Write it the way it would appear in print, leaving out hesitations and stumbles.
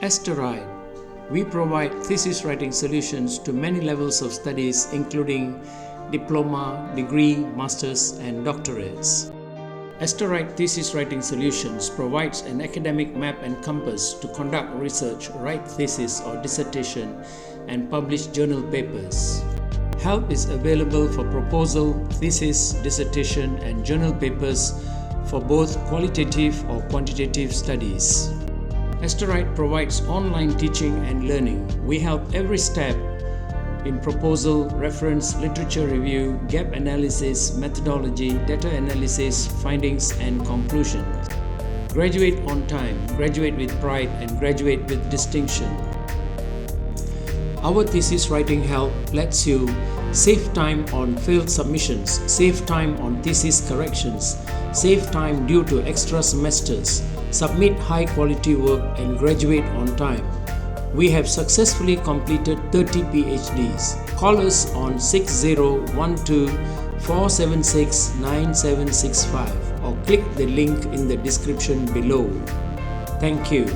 Writing. We provide thesis writing solutions to many levels of studies including diploma, degree, masters and doctorates. Writing Thesis Writing Solutions provides an academic map and compass to conduct research, write thesis or dissertation and publish journal papers. Help is available for proposal, thesis, dissertation and journal papers for both qualitative or quantitative studies. Writing provides online teaching and learning. We help every step in proposal, reference, literature review, gap analysis, methodology, data analysis, findings and conclusions. Graduate on time, graduate with pride and graduate with distinction. Our thesis writing help lets you save time on failed submissions, save time on thesis corrections, save time due to extra semesters, submit high quality work and graduate on time. We have successfully completed 30 PhDs. Call us on 6012-476-9765 or click the link in the description below. Thank you.